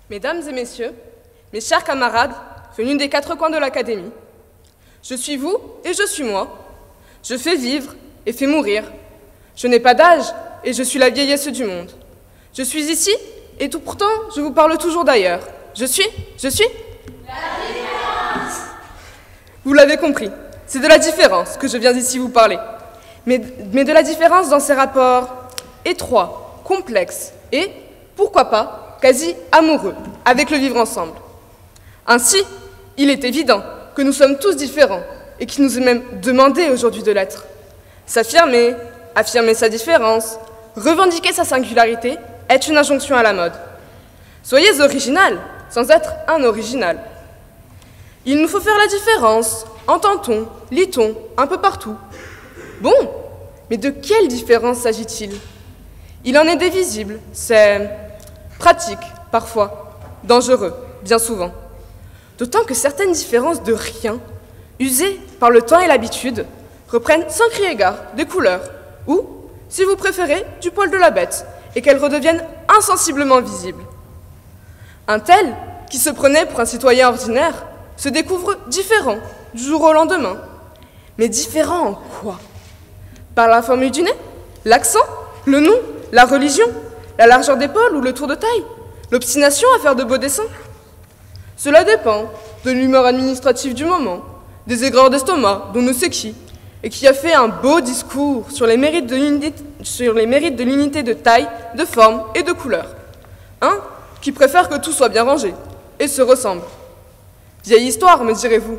Mesdames et messieurs, mes chers camarades, venus des quatre coins de l'Académie, je suis vous et je suis moi. Je fais vivre et fais mourir. Je n'ai pas d'âge et je suis la vieillesse du monde. Je suis ici et tout pourtant je vous parle toujours d'ailleurs. Je suis La différence. Vous l'avez compris, c'est de la différence que je viens ici vous parler. Mais de la différence dans ses rapports étroits, complexes et, pourquoi pas, quasi amoureux avec le vivre ensemble. Ainsi, il est évident que nous sommes tous différents et qu'il nous est même demandé aujourd'hui de l'être. S'affirmer, affirmer sa différence, revendiquer sa singularité est une injonction à la mode. Soyez original sans être un original. Il nous faut faire la différence, entend-on, lit-on, un peu partout. Bon, mais de quelle différence s'agit-il? Il en est des visibles, c'est pratique, parfois, dangereux, bien souvent. D'autant que certaines différences de rien, usées par le temps et l'habitude, reprennent sans crier gare des couleurs, ou, si vous préférez, du poil de la bête, et qu'elles redeviennent insensiblement visibles. Un tel, qui se prenait pour un citoyen ordinaire, se découvre différent du jour au lendemain. Mais différent en quoi? Par la forme du nez, l'accent, le nom, la religion, la largeur d'épaule ou le tour de taille, l'obstination à faire de beaux dessins. Cela dépend de l'humeur administrative du moment, des aigreurs d'estomac dont ne sait qui, et qui a fait un beau discours sur les mérites de l'unité de taille, de forme et de couleur. Un qui préfère que tout soit bien rangé et se ressemble. Vieille histoire, me direz-vous.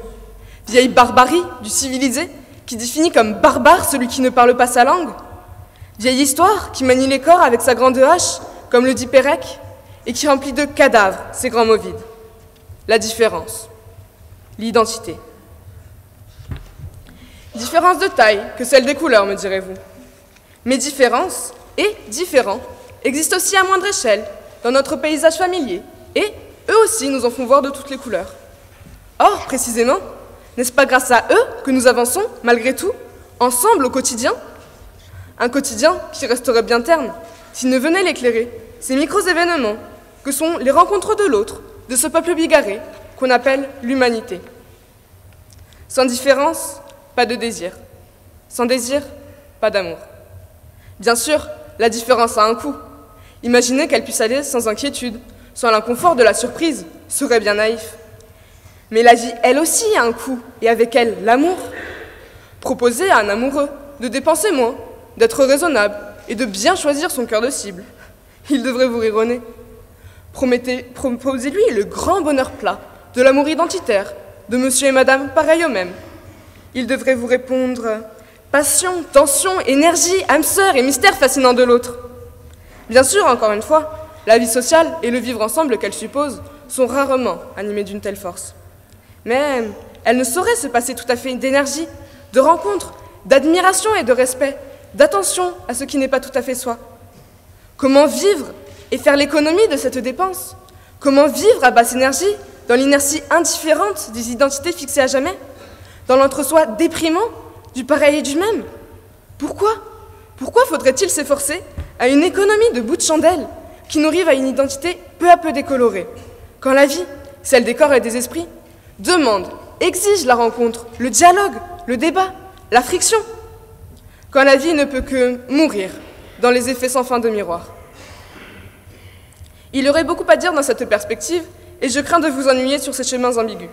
Vieille barbarie du civilisé qui définit comme barbare celui qui ne parle pas sa langue. Vieille histoire qui manie les corps avec sa grande hache, comme le dit Pérec, et qui remplit de cadavres ses grands mots vides. La différence. L'identité. Différence de taille que celle des couleurs, me direz-vous. Mais différence et différents existent aussi à moindre échelle dans notre paysage familier, et eux aussi nous en font voir de toutes les couleurs. Or, précisément, n'est-ce pas grâce à eux que nous avançons, malgré tout, ensemble au quotidien? Un quotidien qui resterait bien terne s'il ne venait l'éclairer, ces micro-événements que sont les rencontres de l'autre, de ce peuple bigarré qu'on appelle l'humanité. Sans différence, pas de désir. Sans désir, pas d'amour. Bien sûr, la différence a un coût. Imaginer qu'elle puisse aller sans inquiétude, sans l'inconfort de la surprise, serait bien naïf. Mais la vie, elle aussi, a un coût, et avec elle, l'amour. Proposer à un amoureux de dépenser moins, d'être raisonnable et de bien choisir son cœur de cible. Il devrait vous rire au nez. Proposez-lui le grand bonheur plat de l'amour identitaire, de monsieur et madame pareil au même. Il devrait vous répondre passion, tension, énergie, âme sœur et mystère fascinant de l'autre. Bien sûr, encore une fois, la vie sociale et le vivre ensemble qu'elle suppose sont rarement animés d'une telle force. Mais elle ne saurait se passer tout à fait d'énergie, de rencontre, d'admiration et de respect, d'attention à ce qui n'est pas tout à fait soi. Comment vivre et faire l'économie de cette dépense? Comment vivre à basse énergie, dans l'inertie indifférente des identités fixées à jamais? Dans l'entre-soi déprimant du pareil et du même? Pourquoi faudrait-il s'efforcer à une économie de bouts de chandelle qui nous rive à une identité peu à peu décolorée, quand la vie, celle des corps et des esprits, demande, exige la rencontre, le dialogue, le débat, la friction, quand la vie ne peut que mourir dans les effets sans fin de miroir? Il y aurait beaucoup à dire dans cette perspective, et je crains de vous ennuyer sur ces chemins ambigus.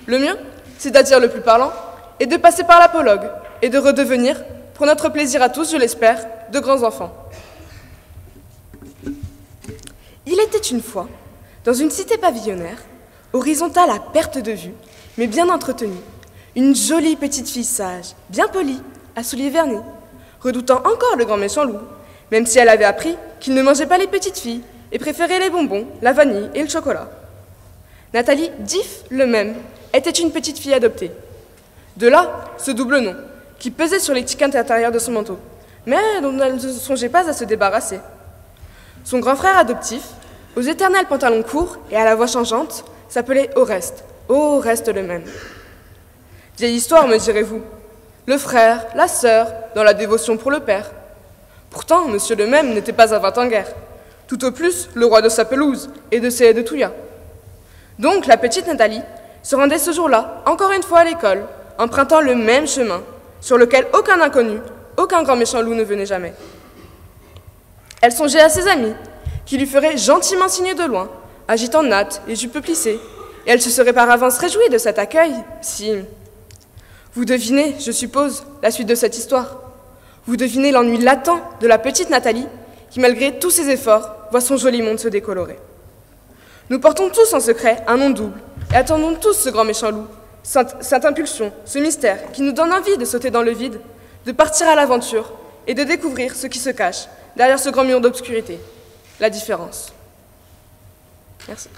Le mieux, c'est d'attirer le plus parlant, et de passer par l'apologue, et de redevenir, pour notre plaisir à tous, je l'espère, de grands enfants. Il était une fois, dans une cité pavillonnaire, horizontale à perte de vue, mais bien entretenue, une jolie petite fille sage, bien polie, à souliers vernis, redoutant encore le grand méchant loup, même si elle avait appris qu'il ne mangeait pas les petites filles et préférait les bonbons, la vanille et le chocolat. Nathalie Diff, le même, était une petite fille adoptée. De là, ce double nom, qui pesait sur l'étiquette intérieure de son manteau, mais dont elle ne songeait pas à se débarrasser. Son grand frère adoptif, aux éternels pantalons courts et à la voix changeante, s'appelait Oreste le même. Vieille histoire, me direz-vous. Le frère, la sœur, dans la dévotion pour le père. Pourtant, monsieur le même n'était pas à 20 ans guère. tout au plus le roi de sa pelouse et de ses haies de Touya. Donc la petite Nathalie se rendait ce jour-là, encore une fois à l'école, empruntant le même chemin, sur lequel aucun inconnu, aucun grand méchant loup ne venait jamais. Elle songeait à ses amis, qui lui feraient gentiment signe de loin, agitant nattes et jupes plissées, et elle se serait par avance réjouie de cet accueil si... Vous devinez, je suppose, la suite de cette histoire. Vous devinez l'ennui latent de la petite Nathalie, qui malgré tous ses efforts, voit son joli monde se décolorer. Nous portons tous en secret un nom double, et attendons tous ce grand méchant loup, cette impulsion, ce mystère qui nous donne envie de sauter dans le vide, de partir à l'aventure et de découvrir ce qui se cache derrière ce grand mur d'obscurité, la différence. Merci.